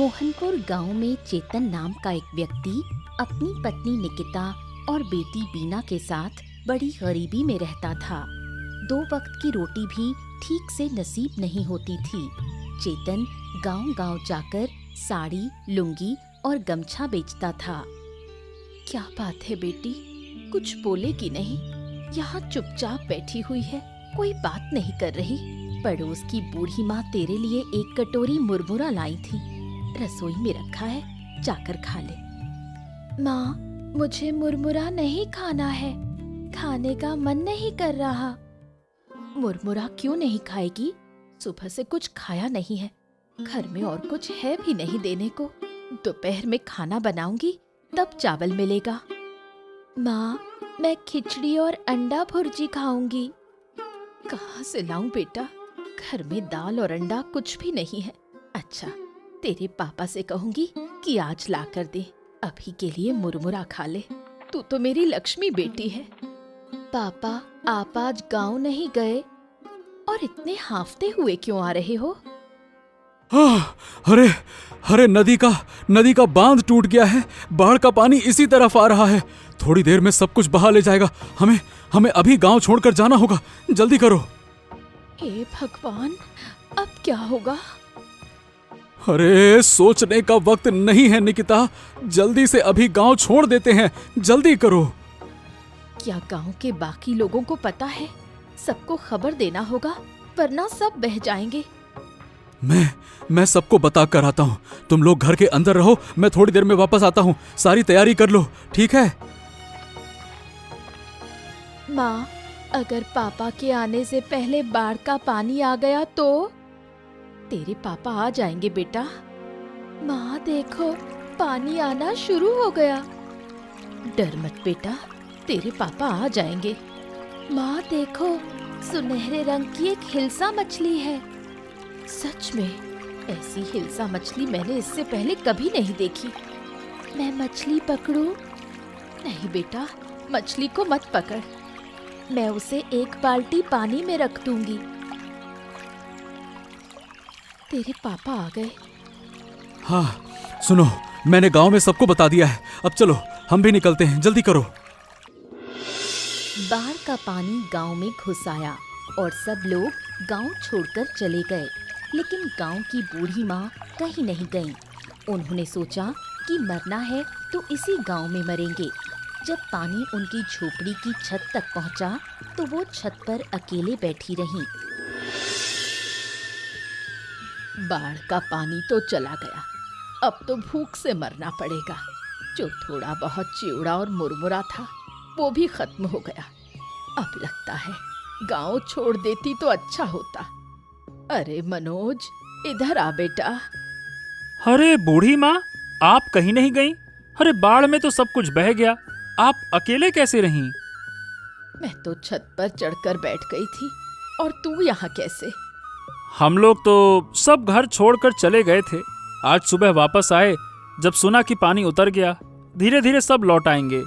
मोहनपुर गांव में चेतन नाम का एक व्यक्ति अपनी पत्नी निकिता और बेटी बीना के साथ बड़ी गरीबी में रहता था। 2 वक्त की रोटी भी ठीक से नसीब नहीं होती थी। चेतन गांव-गांव जाकर साड़ी, लुंगी और गमछा बेचता था। क्या बात है बेटी, कुछ बोलेगी नहीं? यहाँ चुपचाप बैठी हुई है, कोई बात नहीं कर रही। पड़ोस की बूढ़ी माँ तेरे लिए एक कटोरी मुरमुरा लाई थी, रसोई में रखा है, जाकर खा ले। माँ, मुझे मुरमुरा नहीं खाना है, खाने का मन नहीं कर रहा। मुरमुरा क्यों नहीं खाएगी? सुबह से कुछ खाया नहीं है, घर में और कुछ है भी नहीं देने को। दोपहर में खाना बनाऊंगी तब चावल मिलेगा। माँ, मैं खिचड़ी और अंडा भुर्जी खाऊंगी। कहाँ से लाऊं बेटा, घर में दाल और अंडा कुछ भी नहीं है। अच्छा, तेरे पापा से कहूंगी कि आज ला कर दे, अभी के लिए मुरमुरा खा ले। तू तो मेरी लक्ष्मी बेटी है। पापा, आप आज गांव नहीं गए और इतने हांफते हुए क्यों आ रहे हो? अरे नदी का बांध टूट गया है। बाढ़ का पानी इसी तरफ आ रहा है। थोड़ी देर में सब कुछ बहा ले जाएगा। हमें अभी गांव छोड़कर जाना होगा। जल्दी करो। हे भगवान, अब क्या होगा? अरे सोचने का वक्त नहीं है निकिता, जल्दी से अभी गांव छोड़ देते हैं। जल्दी करो। क्या गांव के बाकी लोगों को पता है? सबको खबर देना होगा, वरना सब बह जाएंगे। मैं सबको बता कर आता हूँ। तुम लोग घर के अंदर रहो, मैं थोड़ी देर में वापस आता हूँ। सारी तैयारी कर लो, ठीक है? माँ, अगर पापा के आने से पहले बाढ़ का पानी आ गया तो? तेरे पापा आ जाएंगे बेटा। माँ देखो, पानी आना शुरू हो गया। डर मत बेटा, तेरे पापा आ जाएंगे। माँ देखो, सुनहरे रंग की एक हिल्सा मछली है। सच में, ऐसी हिल्सा मछली मैंने इससे पहले कभी नहीं देखी। मैं मछली पकड़ूं? नहीं बेटा, मछली को मत पकड़, मैं उसे एक बाल्टी पानी में रख दूंगी। तेरे पापा आ गए। हाँ सुनो, मैंने गांव में सबको बता दिया है। अब चलो, हम भी निकलते हैं, जल्दी करो। बाढ़ का पानी गांव में घुस आया और सब लोग गांव छोड़कर चले गए। लेकिन गांव की बूढ़ी माँ कहीं नहीं गईं। उन्होंने सोचा कि मरना है तो इसी गांव में मरेंगे। जब पानी उनकी झोपड़ी की छत तक पहुंचा तो वो छत पर अकेले बैठी रहीं। बाढ़ का पानी तो चला गया, अब तो भूख से मरना पड़ेगा। जो थोड़ा बहुत चिवड़ा और मुरमुरा था वो भी खत्म हो गया। अब लगता है गांव छोड़ देती तो अच्छा होता। अरे मनोज, इधर आ बेटा। अरे बूढ़ी माँ, आप कहीं नहीं गईं? अरे बाढ़ में तो सब कुछ बह गया, आप अकेले कैसे रहीं? मैं तो छत पर चढ़कर बैठ गई थी, और तू यहाँ कैसे? हम लोग तो सब घर छोड़कर चले गए थे। आज सुबह वापस आए, जब सुना कि पानी उतर गया। धीरे धीरे सब लौट आएंगे।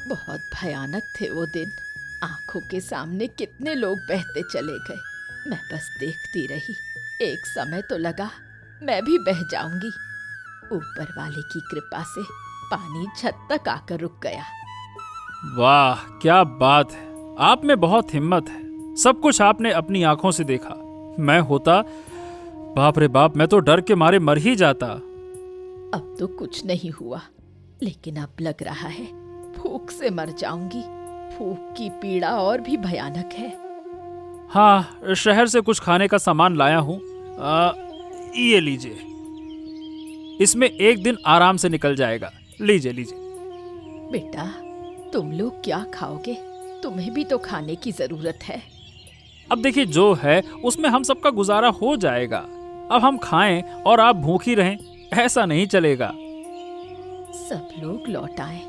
बहुत भयानक थे वो दिन। आंखों के सामने कितने लोग बहते चले गए। मैं बस देखती रही। एक समय तो लगा मैं भी बह जाऊंगी। ऊपर वाले की कृपा से पानी छत तक आकर रुक गया। वाह, क्या बात है, आप में बहुत हिम्मत है। सब कुछ आपने अपनी आंखों से देखा। मैं होता, बाप रे बाप, मैं तो डर के मारे मर ही जाता। अब तो कुछ नहीं हुआ, लेकिन अब लग रहा है भूख से मर जाऊंगी। भूख की पीड़ा और भी भयानक है। हाँ, शहर से कुछ खाने का सामान लाया हूँ, ये लीजिए। इसमें एक दिन आराम से निकल जाएगा। लीजिए लीजिए। बेटा, तुम लोग क्या खाओगे? तुम्हें भी तो खाने की जरूरत है। अब देखिए, जो है उसमें हम सबका गुजारा हो जाएगा। अब हम खाएं और आप भूखी रहें, ऐसा नहीं चलेगा। सब लोग लौट आए,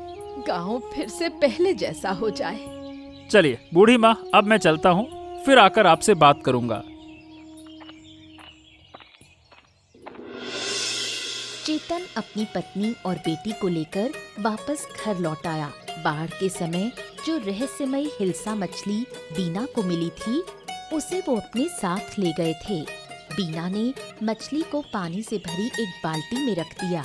गांव फिर से पहले जैसा हो जाए। चलिए बूढ़ी माँ, अब मैं चलता हूँ, फिर आकर आपसे बात करूंगा। चेतन अपनी पत्नी और बेटी को लेकर वापस घर लौट आया। बाढ़ के समय जो रहस्यमयी हिल्सा मछली बीना को मिली थी, उसे वो अपने साथ ले गए थे। बीना ने मछली को पानी से भरी एक बाल्टी में रख दिया।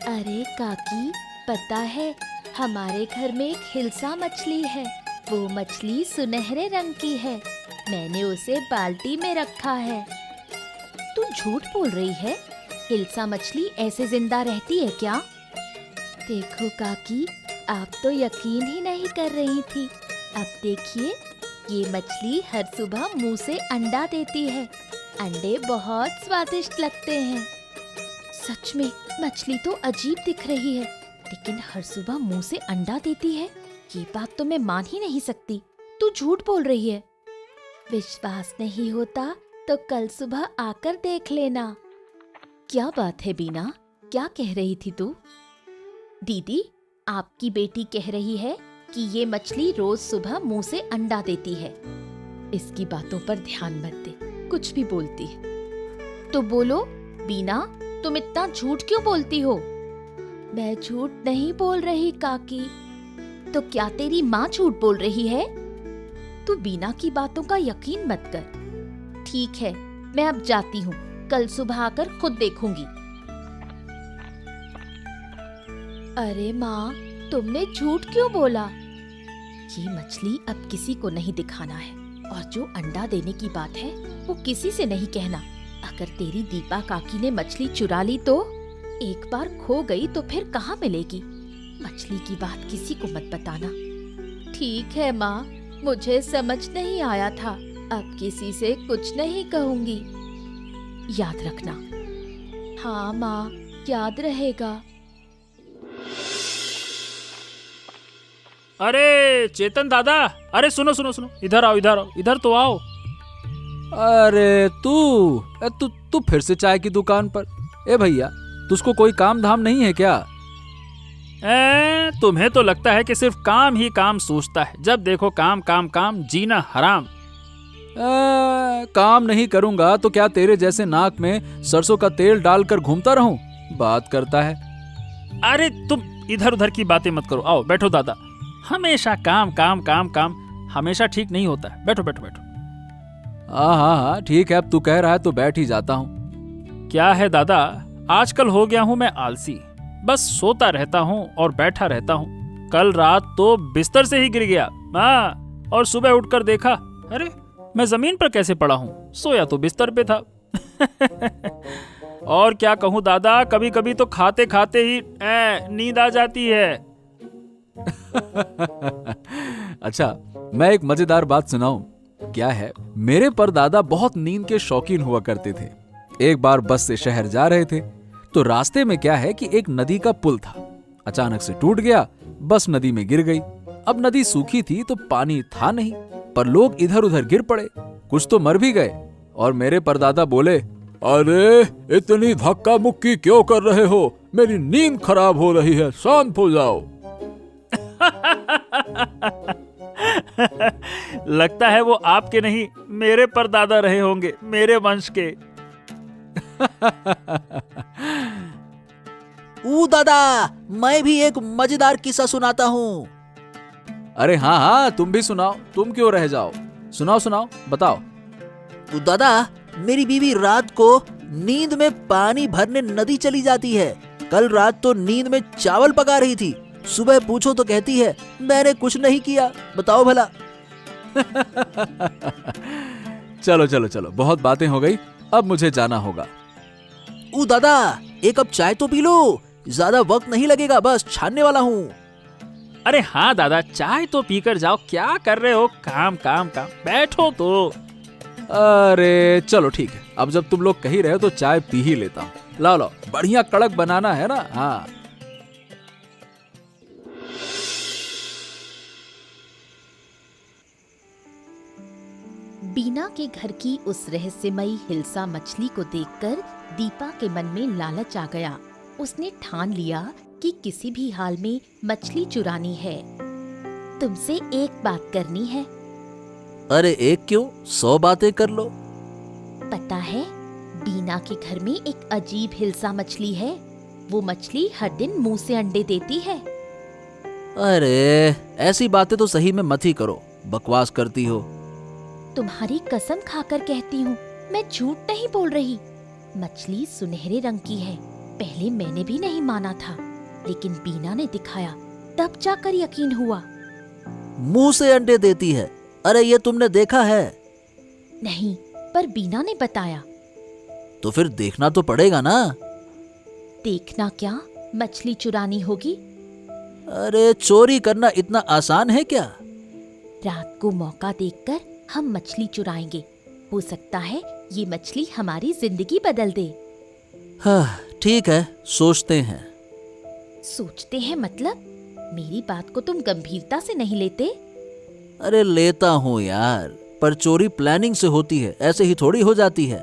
अरे काकी, पता है हमारे घर में एक हिल्सा मछली है। वो मछली सुनहरे रंग की है। मैंने उसे बाल्टी में रखा है। तू झूठ बोल रही है? हिल्सा मछली ऐसे जिंदा रहती है क्या? देखो काकी, आप तो यकीन ही नहीं कर रही थी। अब देखिए, ये मछली हर सुबह मुंह से अंडा देती है। अंडे बहुत स्वादिष्ट लगते हैं। सच में मछली तो अजीब दिख रही है, लेकिन हर सुबह मुंह से अंडा देती है। ये बात तो मैं मान ही नहीं सकती। तू झूठ बोल रही है। विश्वास नहीं होता तो कल सुबह आकर देख लेना। क्या बात है बीना, क्या कह रही थी तू? दीदी, आपकी बेटी कह रही है कि ये मछली रोज सुबह मुंह से अंडा देती है। इसकी बातों पर ध्यान मत दे, कुछ भी बोलती है। तो बोलो बीना, तुम इतना झूठ क्यों बोलती हो? मैं झूठ नहीं बोल रही काकी। तो क्या तेरी माँ झूठ बोल रही है? तू बीना की बातों का यकीन मत कर। ठीक है, मैं अब जाती हूँ। कल सुबह आकर खुद देखूंगी। अरे माँ, तुमने झूठ क्यों बोला? ये मछली अब किसी को नहीं दिखाना है, और जो अंडा देने की बात है वो किसी से नहीं कहना। अगर तेरी दीपा काकी ने मछली चुरा ली तो? एक बार खो गई तो फिर कहाँ मिलेगी? मछली की बात किसी को मत बताना। ठीक है माँ, मुझे समझ नहीं आया था। अब किसी से कुछ नहीं कहूंगी। याद रखना। हाँ माँ, याद रहेगा। अरे चेतन दादा, अरे सुनो सुनो सुनो, इधर आओ इधर आओ, इधर तो आओ। अरे तू फिर से चाय की दुकान पर? ए भैया, तुझको कोई काम धाम नहीं है क्या? तुम्हें तो लगता है कि सिर्फ काम ही काम सोचता है। जब देखो काम काम काम, जीना हराम। काम नहीं करूंगा तो क्या तेरे जैसे नाक में सरसों का तेल डालकर घूमता रहूं? बात करता है। अरे तुम इधर उधर की बातें मत करो, आओ बैठो दादा। हमेशा काम काम काम काम हमेशा ठीक नहीं होता है। बैठो बैठो बैठो। हाँ, ठीक है, अब तू कह रहा है तो बैठ ही जाता हूँ। क्या है दादा, आजकल हो गया हूँ मैं आलसी। बस सोता रहता हूँ और बैठा रहता हूँ। कल रात तो बिस्तर से ही गिर गया। हाँ, और सुबह उठकर देखा, अरे मैं जमीन पर कैसे पड़ा हूँ? सोया तो बिस्तर पे था। और क्या कहूँ दादा, कभी कभी तो खाते खाते ही नींद आ जाती है। अच्छा, मैं एक मजेदार बात सुनाऊं? क्या है, मेरे परदादा बहुत नींद के शौकीन हुआ करते थे। एक बार बस से शहर जा रहे थे तो रास्ते में क्या है कि एक नदी का पुल था। अचानक से टूट गया, बस नदी में गिर गई। अब नदी सूखी थी तो पानी था नहीं, पर लोग इधर उधर गिर पड़े, कुछ तो मर भी गए। और मेरे परदादा बोले, अरे इतनी धक्का मुक्की क्यों कर रहे हो? मेरी नींद खराब हो रही है, शांत हो जाओ। लगता है वो आपके नहीं, मेरे परदादा रहे होंगे, मेरे वंश के। दादा, मैं भी एक मजेदार किस्सा सुनाता हूँ। अरे हाँ, तुम भी सुनाओ, तुम क्यों रह जाओ? सुनाओ सुनाओ, बताओ। दादा, मेरी बीवी रात को नींद में पानी भरने नदी चली जाती है। कल रात तो नींद में चावल पका रही थी। सुबह पूछो तो कहती है मैंने कुछ नहीं किया। बताओ भला। चलो चलो चलो, बहुत बातें हो गई, अब मुझे जाना होगा। दादा, एक कप चाय तो पी लो, ज्यादा वक्त नहीं लगेगा, बस छानने वाला हूँ। अरे हाँ दादा, चाय तो पीकर जाओ, क्या कर रहे हो? काम काम काम, बैठो तो। अरे चलो ठीक है, अब जब तुम लोग कह रहे हो तो चाय पी ही लेता हूँ। लाओ लाओ, बढ़िया कड़क बनाना है ना। हाँ। बीना के घर की उस रहस्यमयी हिल्सा मछली को देखकर दीपा के मन में लालच आ गया। उसने ठान लिया कि किसी भी हाल में मछली चुरानी है। तुमसे एक बात करनी है। अरे एक क्यों, 100 बातें कर लो। पता है, बीना के घर में एक अजीब हिल्सा मछली है। वो मछली हर दिन मुंह से अंडे देती है। अरे ऐसी बातें तो सही में मत ही करो, बकवास करती हो। तुम्हारी कसम खाकर कहती हूँ, मैं झूठ नहीं बोल रही। मछली सुनहरे रंग की है। पहले मैंने भी नहीं माना था, लेकिन बीना ने दिखाया, तब जाकर यकीन हुआ। मुंह से अंडे देती है। अरे ये तुमने देखा है? नहीं, पर बीना ने बताया। तो फिर देखना तो पड़ेगा ना। देखना क्या, मछली चुरानी होगी। अरे चोरी करना इतना आसान है क्या? रात को मौका देखकर हम मछली चुराएंगे। हो सकता है ये मछली हमारी जिंदगी बदल दे। हाँ ठीक है, सोचते हैं। सोचते हैं मतलब? मेरी बात को तुम गंभीरता से नहीं लेते? अरे लेता हूँ यार, पर चोरी प्लानिंग से होती है, ऐसे ही थोड़ी हो जाती है।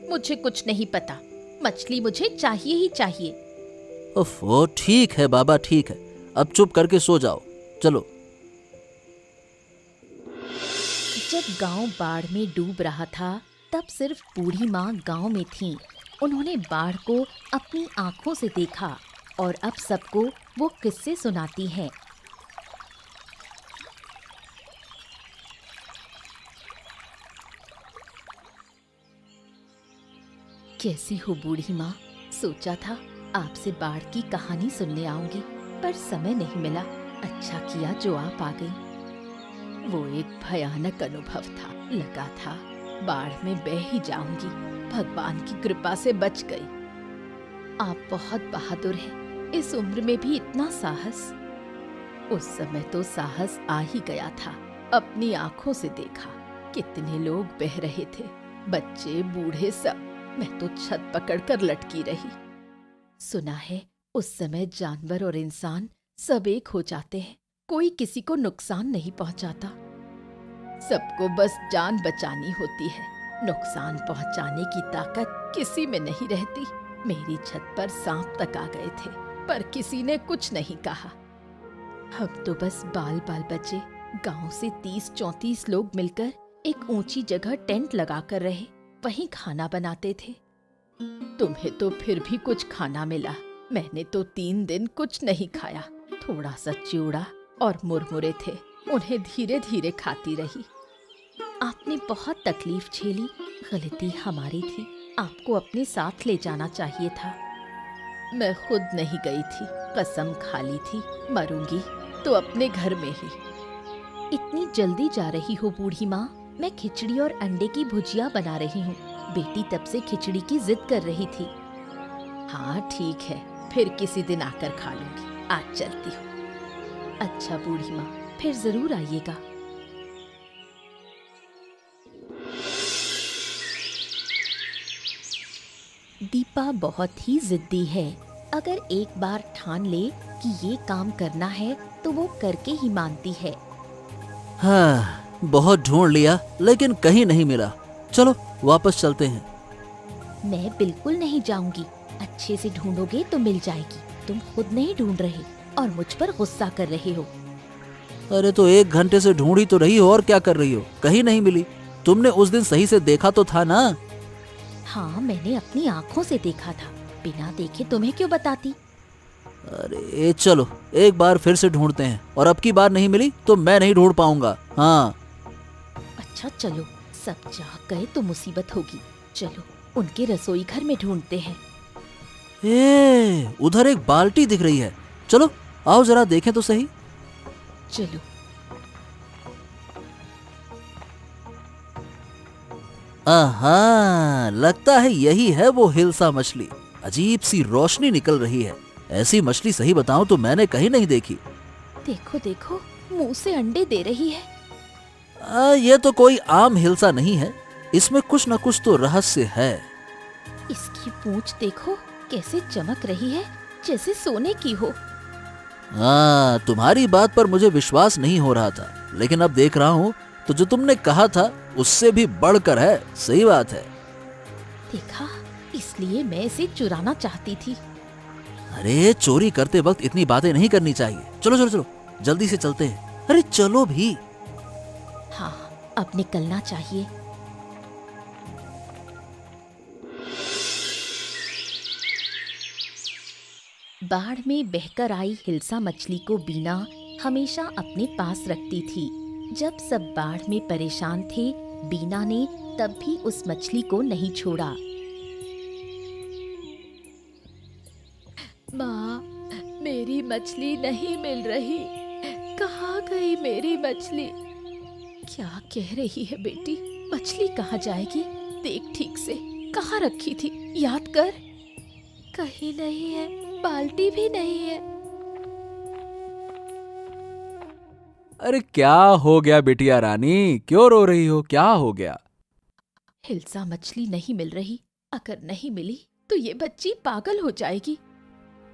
मुझे कुछ नहीं पता। मछली मुझे चाहिए ही चाहिए। ओफो, ठीक है बाबा, ठीक है। अब चुप करके सो जाओ, चलो। जब गांव बाढ़ में डूब रहा था, तब सिर्फ बूढ़ी माँ गांव में थीं। उन्होंने बाढ़ को अपनी आंखों से देखा और अब सबको वो किस्से सुनाती हैं। कैसी हो बूढ़ी माँ? सोचा था आपसे बाढ़ की कहानी सुनने आऊंगी, पर समय नहीं मिला। अच्छा किया जो आप आ गई। वो एक भयानक अनुभव था। लगा था बाढ़ में बह ही जाऊंगी। भगवान की कृपा से बच गई। आप बहुत बहादुर हैं। इस उम्र में भी इतना साहस। उस समय तो साहस आ ही गया था। अपनी आंखों से देखा कितने लोग बह रहे थे, बच्चे बूढ़े सब। मैं तो छत पकड़कर लटकी रही। सुना है उस समय जानवर और इंसान सब एक हो जाते हैं। कोई किसी को नुकसान नहीं पहुंचाता। सबको बस जान बचानी होती है। नुकसान पहुंचाने की ताकत किसी में नहीं रहती। मेरी छत पर सांप तक आ गए थे, पर किसी ने कुछ नहीं कहा। हम तो बस बाल बाल बचे। गांव से 30-34 लोग मिलकर एक ऊंची जगह टेंट लगाकर रहे। वहीं खाना बनाते थे। तुम्हें तो फिर भी कुछ खाना मिला। मैंने तो 3 दिन कुछ नहीं खाया। थोड़ा सा चिवड़ा और मुरमुरे थे, उन्हें धीरे धीरे खाती रही। आपने बहुत तकलीफ झेली। गलती हमारी थी। आपको अपने साथ ले जाना चाहिए था। मैं खुद नहीं गई थी। कसम खा ली थी, मरूंगी तो अपने घर में ही। इतनी जल्दी जा रही हो बूढ़ी माँ? मैं खिचड़ी और अंडे की भुजिया बना रही हूँ। बेटी तब से खिचड़ी की जिद कर रही थी। हाँ ठीक है, फिर किसी दिन आकर खा लूंगी। आज चलती हूँ। अच्छा बूढ़ी माँ, फिर जरूर आइएगा। दीपा बहुत ही जिद्दी है। अगर एक बार ठान ले कि ये काम करना है तो वो करके ही मानती है। हाँ, बहुत ढूंढ लिया लेकिन कहीं नहीं मिला। चलो वापस चलते हैं। मैं बिल्कुल नहीं जाऊंगी। अच्छे से ढूंढोगे तो मिल जाएगी। तुम खुद नहीं ढूंढ रहे और मुझ पर गुस्सा कर रहे हो। अरे तो 1 घंटे से ढूंढी तो रही हो, और क्या कर रही हो? कहीं नहीं मिली। तुमने उस दिन सही से देखा तो था ना? हाँ, मैंने अपनी आँखों से देखा था। बिना देखे तुम्हें क्यों बताती? अरे चलो एक बार फिर से ढूंढते हैं, और अब की बार नहीं मिली तो मैं नहीं ढूंढ पाऊंगा। हाँ अच्छा चलो, सब जाग गए तो मुसीबत होगी। चलो उनके रसोई घर में ढूंढते हैं। उधर एक बाल्टी दिख रही है। चलो आओ जरा देखें तो सही। चलो। आहा, लगता है यही है वो हिल्सा मछली। अजीब सी रोशनी निकल रही है। ऐसी मछली सही बताऊं तो मैंने कहीं नहीं देखी। देखो देखो, मुंह से अंडे दे रही है। ये तो कोई आम हिल्सा नहीं है। इसमें कुछ न कुछ तो रहस्य है। इसकी पूंछ देखो कैसे चमक रही है, जैसे सोने की हो। तुम्हारी बात पर मुझे विश्वास नहीं हो रहा था, लेकिन अब देख रहा हूँ तो जो तुमने कहा था उससे भी बढ़कर है। सही बात है। देखा, इसलिए मैं इसे चुराना चाहती थी। अरे चोरी करते वक्त इतनी बातें नहीं करनी चाहिए। चलो चलो चलो, जल्दी से चलते हैं। अरे चलो भी। हाँ, अब निकलना चाहिए। बाढ़ में बहकर आई हिल्सा मछली को बीना हमेशा अपने पास रखती थी। जब सब बाढ़ में परेशान थे, बीना ने तब भी उस मछली को नहीं छोड़ा। माँ, मेरी मछली नहीं मिल रही। कहाँ गई मेरी मछली? क्या कह रही है बेटी? मछली कहाँ जाएगी? देख ठीक से, कहाँ रखी थी? याद कर। कहीं नहीं है, बाल्टी भी नहीं है। अरे क्या हो गया बिटिया रानी, क्यों रो रही हो? क्या हो गया? हिल्सा मछली नहीं मिल रही। अगर नहीं मिली तो ये बच्ची पागल हो जाएगी।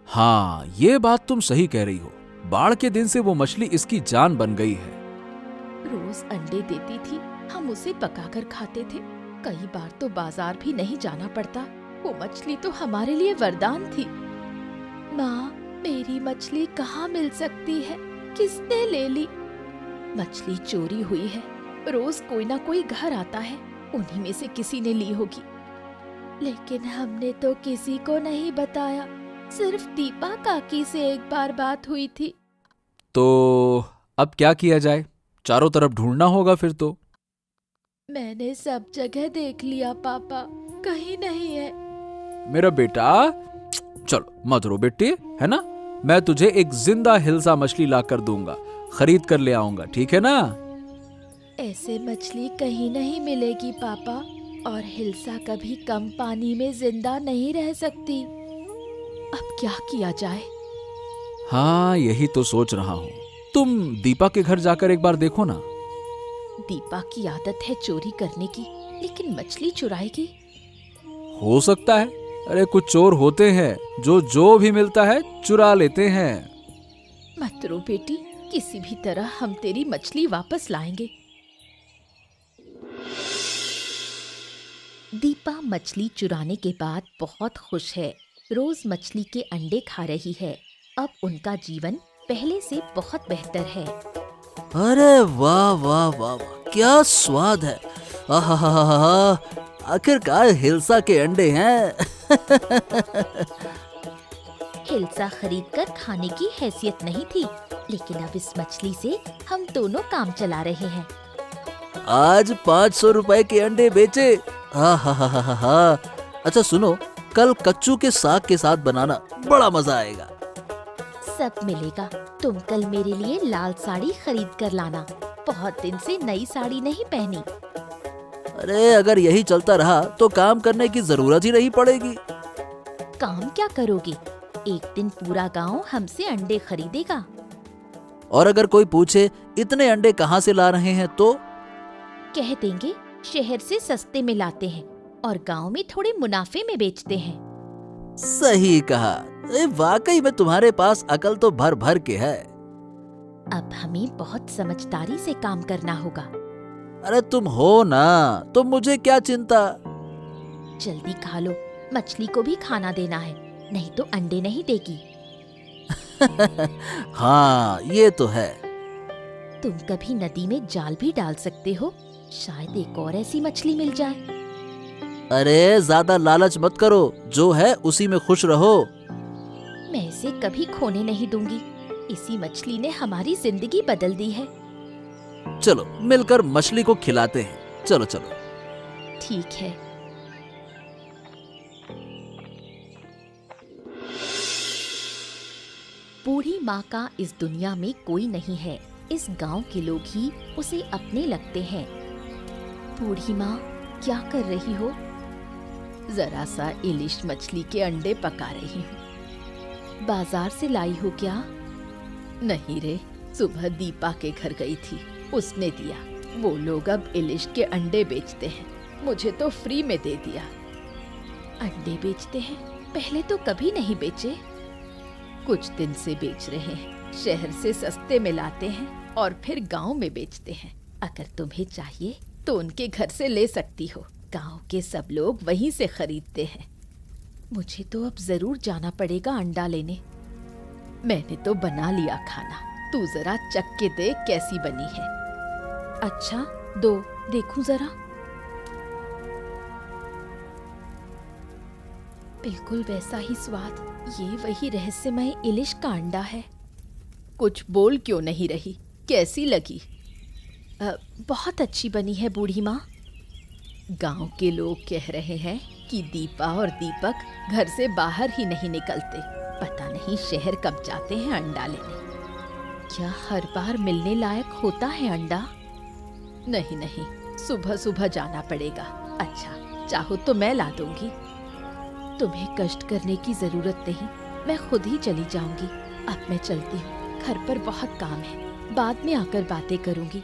हाँ, ये बात तुम सही कह रही हो। बाढ़ के दिन से वो मछली इसकी जान बन गई है। रोज अंडे देती थी, हम उसे पकाकर खाते थे। कई बार तो बाजार भी नहीं जाना पड़ता। वो मछली तो हमारे लिए वरदान थी। माँ, मेरी मछली कहाँ मिल सकती है? किसने ले ली? मछली चोरी हुई है। रोज कोई ना कोई घर आता है, उन्हीं में से किसी ने ली होगी। लेकिन हमने तो किसी को नहीं बताया। सिर्फ दीपा काकी से एक बार बात हुई थी। तो अब क्या किया जाए? चारों तरफ ढूंढना होगा फिर तो। मैंने सब जगह देख लिया पापा, कहीं नहीं है। मेरा बेटा, चलो मत रो बेटी, है ना? मैं तुझे एक जिंदा हिल्सा मछली ला कर दूंगा, खरीद कर ले आऊंगा, ठीक है ना? ऐसे मछली कहीं नहीं मिलेगी पापा, और हिल्सा कभी कम पानी में जिंदा नहीं रह सकती। अब क्या किया जाए? हाँ, यही तो सोच रहा हूँ। तुम दीपा के घर जाकर एक बार देखो ना। दीपा की आदत है चोरी करने की, लेकिन मछली चुराएगी? हो सकता है। अरे कुछ चोर होते हैं जो भी मिलता है चुरा लेते हैं। मत रो बेटी, किसी भी तरह हम तेरी मछली वापस लाएंगे। दीपा मछली चुराने के बाद बहुत खुश है। रोज मछली के अंडे खा रही है। अब उनका जीवन पहले से बहुत बेहतर है। अरे वाह वाह वाह वाह, क्या स्वाद है। आहा, आखिरकार हिल्सा के अंडे हैं। हिल्सा खरीदकर खाने की हैसियत नहीं थी, लेकिन अब इस मछली से हम दोनों काम चला रहे हैं। आज 500 रुपए के अंडे बेचे। हा। अच्छा सुनो, कल कच्चू के साग के साथ बनाना, बड़ा मजा आएगा। सब मिलेगा। तुम कल मेरे लिए लाल साड़ी खरीद कर लाना। बहुत दिन से नई साड़ी नहीं पहनी। अरे अगर यही चलता रहा तो काम करने की जरूरत ही नहीं पड़ेगी। काम क्या करोगे? एक दिन पूरा गांव हमसे अंडे खरीदेगा। और अगर कोई पूछे इतने अंडे कहाँ से ला रहे हैं तो कह देंगे शहर से सस्ते में लाते हैं और गांव में थोड़े मुनाफे में बेचते हैं। सही कहा। वाकई में तुम्हारे पास अकल तो भर भर के है। अब हमें बहुत समझदारी से काम करना होगा। अरे तुम हो ना, तो मुझे क्या चिंता। जल्दी खा लो, मछली को भी खाना देना है, नहीं तो अंडे नहीं देगी। हाँ ये तो है। तुम कभी नदी में जाल भी डाल सकते हो, शायद एक और ऐसी मछली मिल जाए। अरे ज्यादा लालच मत करो, जो है उसी में खुश रहो। मैं इसे कभी खोने नहीं दूंगी। इसी मछली ने हमारी जिंदगी बदल दी है। चलो मिलकर मछली को खिलाते हैं। चलो चलो। ठीक है। बूढ़ी माँ का इस दुनिया में कोई नहीं है। इस गांव के लोग ही उसे अपने लगते हैं। बूढ़ी माँ, क्या कर रही हो? जरा सा इलिश मछली के अंडे पका रही हूँ। बाजार से लाई हो क्या? नहीं रे, सुबह दीपा के घर गई थी, उसने दिया। वो लोग अब इलिश के अंडे बेचते हैं, मुझे तो फ्री में दे दिया। अंडे बेचते हैं? पहले तो कभी नहीं बेचे। कुछ दिन से बेच रहे हैं। शहर से सस्ते में लाते हैं और फिर गांव में बेचते हैं। अगर तुम्हें चाहिए तो उनके घर से ले सकती हो। गांव के सब लोग वहीं से खरीदते हैं। मुझे तो अब जरूर जाना पड़ेगा अंडा लेने। मैंने तो बना लिया खाना, तू जरा चख के देख कैसी बनी है। अच्छा दो, देखूं जरा। बिल्कुल वैसा ही स्वाद। ये वही रहस्यमय इलिश का अंडा है। कुछ बोल क्यों नहीं रही? कैसी लगी? बहुत अच्छी बनी है बूढ़ी माँ। गांव के लोग कह रहे हैं कि दीपा और दीपक घर से बाहर ही नहीं निकलते। पता नहीं शहर कब जाते हैं अंडा लेने। क्या हर बार मिलने लायक होता है अंडा? नहीं नहीं, सुबह सुबह जाना पड़ेगा। अच्छा, चाहो तो मैं ला दूंगी। तुम्हें कष्ट करने की जरूरत नहीं, मैं खुद ही चली जाऊंगी। अब मैं चलती हूँ, घर पर बहुत काम है, बाद में आकर बातें करूंगी।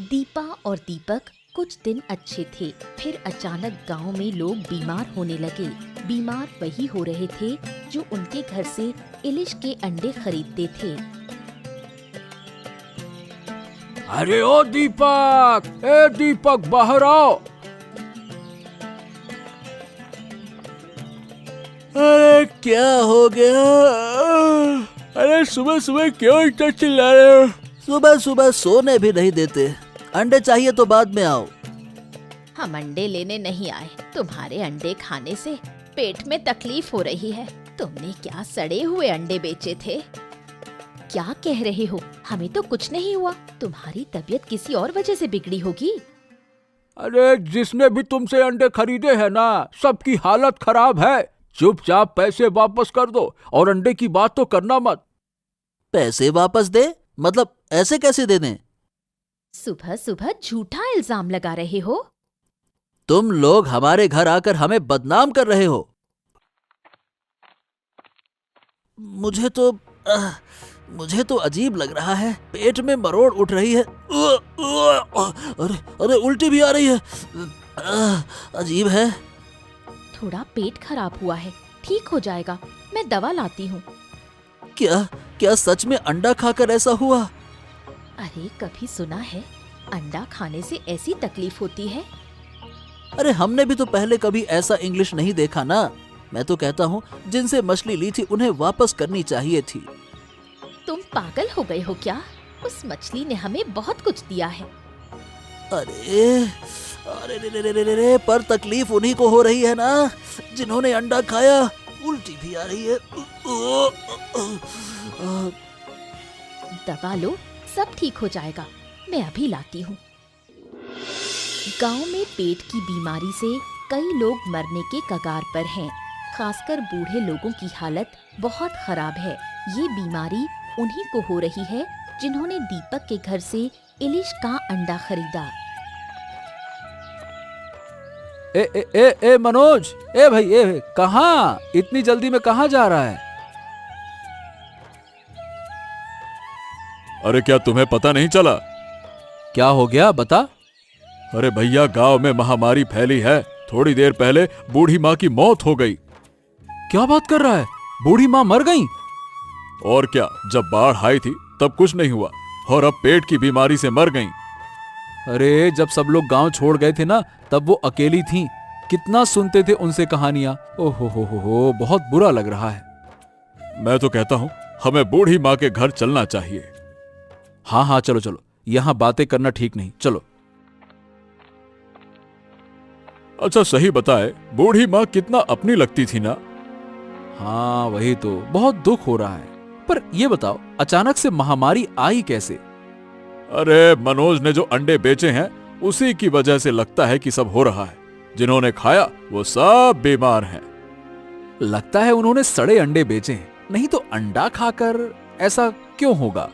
दीपा और दीपक कुछ दिन अच्छे थे, फिर अचानक गांव में लोग बीमार होने लगे। बीमार वही हो रहे थे जो उनके घर से इलिश के अंडे खरीदते थे। अरे ओ दीपक, ए दीपक बाहर आओ। अरे क्या हो गया? अरे सुबह सुबह क्यों इतना चिल्ला रहे हो? सुबह सुबह सोने भी नहीं देते। अंडे चाहिए तो बाद में आओ। हम अंडे लेने नहीं आए, तुम्हारे अंडे खाने से पेट में तकलीफ हो रही है। तुमने क्या सड़े हुए अंडे बेचे थे? क्या कह रहे हो? हमें तो कुछ नहीं हुआ, तुम्हारी तबीयत किसी और वजह से बिगड़ी होगी। अरे जिसने भी तुमसे अंडे खरीदे हैं ना, सबकी हालत खराब है। चुपचाप पैसे वापस कर दो और अंडे की बात तो करना मत। पैसे वापस दे? मतलब ऐसे कैसे दे दें? सुबह सुबह झूठा इल्जाम लगा रहे हो। तुम लोग हमारे घर आकर हमें बदनाम कर रहे हो। मुझे तो अजीब लग रहा है। पेट में मरोड़ उठ रही है। अरे अरे उल्टी भी आ रही है। अजीब है। थोड़ा पेट खराब हुआ है, ठीक हो जाएगा। मैं दवा लाती हूँ। क्या सच में अंडा खाकर ऐसा हुआ? अरे कभी सुना है अंडा खाने से ऐसी तकलीफ होती है? अरे हमने भी तो पहले कभी ऐसा इंग्लिश नहीं देखा ना। मैं तो कहता हूँ जिनसे मछली ली थी उन्हें वापस करनी चाहिए थी। तुम पागल हो गए हो क्या? उस मछली ने हमें बहुत कुछ दिया है। अरे अरे रे रे रे रे रे, पर तकलीफ उन्हीं को हो रही है ना जिन्होंने अंडा खाया। उल्टी भी आ रही है। दवा लो, सब ठीक हो जाएगा। मैं अभी लाती हूँ। गांव में पेट की बीमारी से कई लोग मरने के कगार पर हैं। खासकर बूढ़े लोगों की हालत बहुत खराब है। ये बीमारी उन्हीं को हो रही है जिन्होंने दीपक के घर से इलिश का अंडा खरीदा। ए मनोज, ए भाई, कहाँ? इतनी जल्दी में कहाँ जा रहा है? अरे क्या तुम्हें पता नहीं चला? क्या हो गया, बता। अरे भैया, गांव में महामारी फैली है। थोड़ी देर पहले बूढ़ी माँ की मौत हो गई। क्या बात कर रहा है? बूढ़ी माँ मर गई? और क्या, जब बाढ़ आई थी तब कुछ नहीं हुआ और अब पेट की बीमारी से मर गई। अरे जब सब लोग गांव छोड़ गए थे ना, तब वो अकेली थीं। कितना सुनते थे उनसे कहानियां। ओहो हो, बहुत बुरा लग रहा है। मैं तो कहता हूँ हमें बूढ़ी माँ के घर चलना चाहिए। हाँ, चलो चलो, यहाँ बातें करना ठीक नहीं, चलो। अच्छा सही बताए, बूढ़ी माँ कितना अपनी लगती थी ना। हाँ वही तो, बहुत दुख हो रहा है। पर ये बताओ, अचानक से महामारी आई कैसे? अरे मनोज ने जो अंडे बेचे हैं उसी की वजह से लगता है कि सब हो रहा है। जिन्होंने खाया वो सब बीमार हैं। लगता है उन्होंने सड़े अंडे बेचे हैं, नहीं तो अंडा खाकर ऐसा क्यों होगा?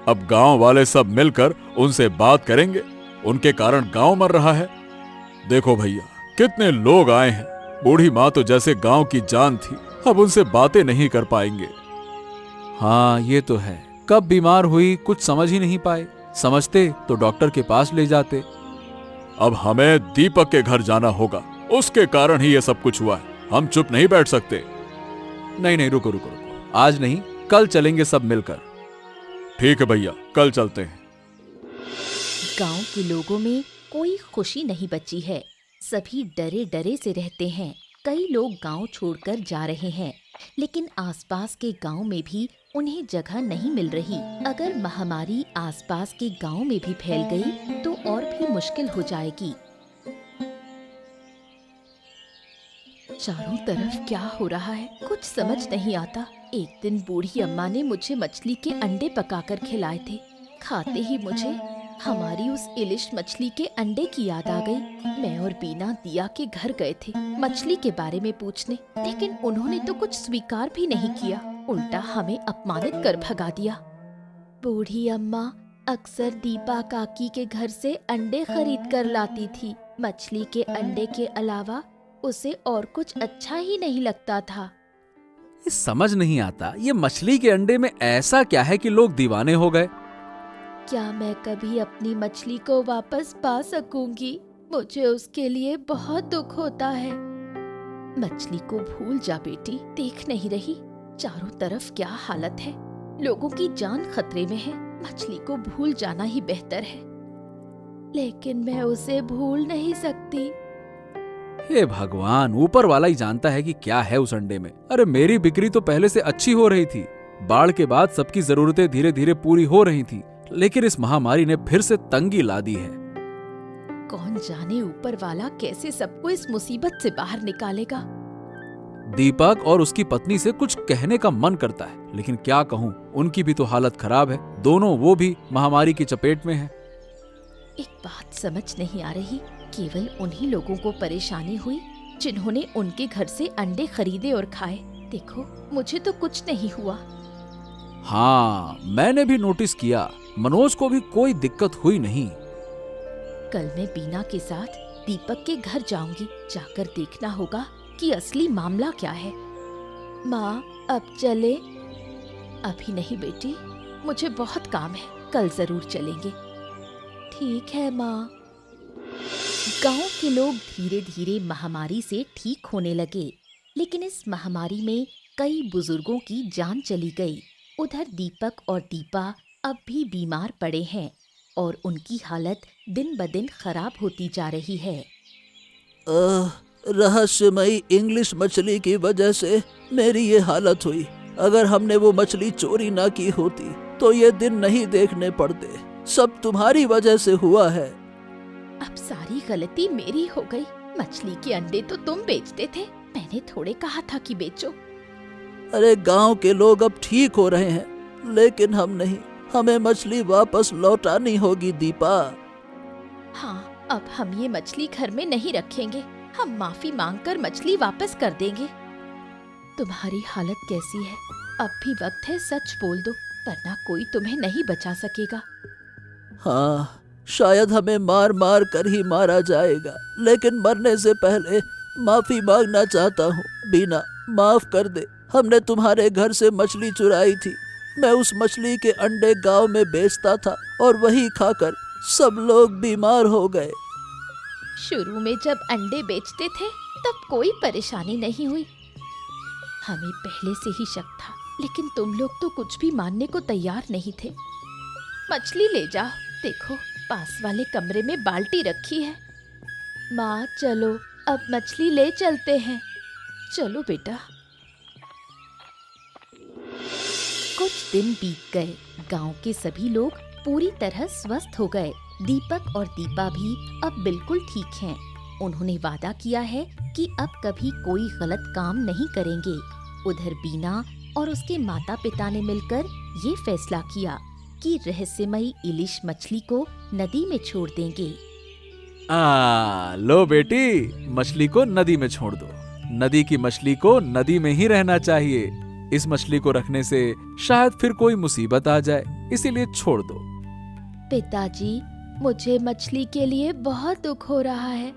अब गांव वाले सब मिलकर उनसे बात करेंगे। उनके कारण गांव मर रहा है। देखो भैया, कितने लोग आए हैं। बूढ़ी माँ तो जैसे गांव की जान थी, अब उनसे बातें नहीं कर पाएंगे। हाँ ये तो है। कब बीमार हुई कुछ समझ ही नहीं पाए। समझते तो डॉक्टर के पास ले जाते। अब हमें दीपक के घर जाना होगा। उसके कारण ही ये सब कुछ हुआ है। हम चुप नहीं बैठ सकते। नहीं, रुको, आज नहीं, कल चलेंगे सब मिलकर। ठीक है भैया, कल चलते हैं। गांव के लोगों में कोई खुशी नहीं बची है। सभी डरे डरे से रहते हैं। कई लोग गांव छोड़कर जा रहे हैं, लेकिन आसपास के गांव में भी उन्हें जगह नहीं मिल रही। अगर महामारी आसपास के गांव में भी फैल गई तो और भी मुश्किल हो जाएगी। चारों तरफ क्या हो रहा है कुछ समझ नहीं आता। एक दिन बूढ़ी अम्मा ने मुझे मछली के अंडे पकाकर खिलाए थे। खाते ही मुझे हमारी उस इलिश मछली के अंडे की याद आ गई। मैं और बीना दिया के घर गए थे मछली के बारे में पूछने, लेकिन उन्होंने तो कुछ स्वीकार भी नहीं किया, उल्टा हमें अपमानित कर भगा दिया। बूढ़ी अम्मा अक्सर दीपा काकी के घर से अंडे खरीद कर लाती थी। मछली के अंडे के अलावा उसे और कुछ अच्छा ही नहीं लगता था। ये समझ नहीं आता, ये मछली के अंडे में ऐसा क्या है कि लोग दीवाने हो गए? क्या मैं कभी अपनी मछली को वापस पा सकूंगी? मुझे उसके लिए बहुत दुख होता है। मछली को भूल जा बेटी, देख नहीं रही चारों तरफ क्या हालत है, लोगों की जान खतरे में है। मछली को भूल जाना ही बेहतर है। लेकिन मैं उसे भूल नहीं सकती। हे भगवान, ऊपर वाला ही जानता है कि क्या है उस अंडे में। अरे मेरी बिक्री तो पहले से अच्छी हो रही थी, बाढ़ के बाद सबकी जरूरतें धीरे धीरे पूरी हो रही थी, लेकिन इस महामारी ने फिर से तंगी ला दी है। कौन जाने ऊपर वाला कैसे सबको इस मुसीबत से बाहर निकालेगा। दीपक और उसकी पत्नी से कुछ कहने का मन करता है, लेकिन क्या कहूँ, उनकी भी तो हालत खराब है। दोनों वो भी महामारी की चपेट में है। एक बात समझ नहीं आ रही, केवल उन्हीं लोगों को परेशानी हुई जिन्होंने उनके घर से अंडे खरीदे और खाए। देखो मुझे तो कुछ नहीं हुआ। हाँ, मैंने भी नोटिस किया, मनोज को भी कोई दिक्कत हुई नहीं। कल मैं बीना के साथ दीपक के घर जाऊंगी, जाकर देखना होगा कि असली मामला क्या है। माँ अब चले? अभी नहीं बेटी, मुझे बहुत काम है, कल जरूर चलेंगे। ठीक है माँ। गांव के लोग धीरे धीरे महामारी से ठीक होने लगे, लेकिन इस महामारी में कई बुजुर्गों की जान चली गई। उधर दीपक और दीपा अब भी बीमार पड़े हैं और उनकी हालत दिन ब दिन खराब होती जा रही है। रहस्यमयी इंग्लिश मछली की वजह से मेरी ये हालत हुई। अगर हमने वो मछली चोरी ना की होती तो ये दिन नहीं देखने पड़ते। सब तुम्हारी वजह से हुआ है। अब सारी गलती मेरी हो गई। मछली के अंडे तो तुम बेचते थे, मैंने थोड़े कहा था कि बेचो। अरे गांव के लोग अब ठीक हो रहे हैं, लेकिन हम नहीं। हमें मछली वापस लौटानी होगी दीपा। हाँ, अब हम ये मछली घर में नहीं रखेंगे। हम माफी मांगकर मछली वापस कर देंगे। तुम्हारी हालत कैसी है? अब भी वक्त है, सच बोल दो, वरना कोई तुम्हें नहीं बचा सकेगा। हाँ, शायद हमें मार मार कर ही मारा जाएगा, लेकिन मरने से पहले माफी मांगना चाहता हूँ। बीना, माफ कर दे। हमने तुम्हारे घर से मछली चुराई थी। मैं उस मछली के अंडे गांव में बेचता था और वही खाकर सब लोग बीमार हो गए। शुरू में जब अंडे बेचते थे तब कोई परेशानी नहीं हुई। हमें पहले से ही शक था, लेकिन तुम लोग तो कुछ भी मानने को तैयार नहीं थे। मछली ले जाओ, देखो पास वाले कमरे में बाल्टी रखी है। माँ चलो, अब मछली ले चलते हैं। चलो बेटा। कुछ दिन बीत गए। गांव के सभी लोग पूरी तरह स्वस्थ हो गए। दीपक और दीपा भी अब बिल्कुल ठीक हैं। उन्होंने वादा किया है कि अब कभी कोई गलत काम नहीं करेंगे। उधर बीना और उसके माता पिता ने मिलकर ये फैसला किया कि रहस्यमयी इलिश मछली को नदी में छोड़ देंगे। लो बेटी, मछली को नदी में छोड़ दो। नदी की मछली को नदी में ही रहना चाहिए। इस मछली को रखने से शायद फिर कोई मुसीबत आ जाए, इसीलिए छोड़ दो। पिताजी, मुझे मछली के लिए बहुत दुख हो रहा है।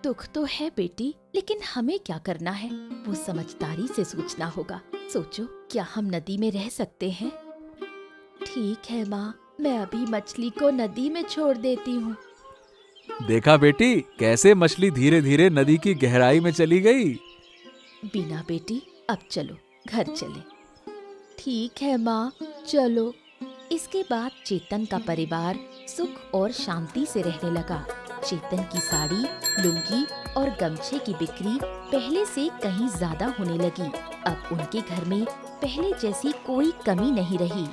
दुख तो है बेटी, लेकिन हमें क्या करना है वो समझदारी से सोचना होगा। सोचो, क्या हम नदी में रह सकते हैं? ठीक है माँ, मैं अभी मछली को नदी में छोड़ देती हूँ। देखा बेटी, कैसे मछली धीरे धीरे नदी की गहराई में चली गई। बिना बेटी, अब चलो घर चले। ठीक है माँ, चलो। इसके बाद चेतन का परिवार सुख और शांति से रहने लगा। चेतन की साड़ी, लुंगी और गमछे की बिक्री पहले से कहीं ज्यादा होने लगी। अब उनके घर में पहले जैसी कोई कमी नहीं रही।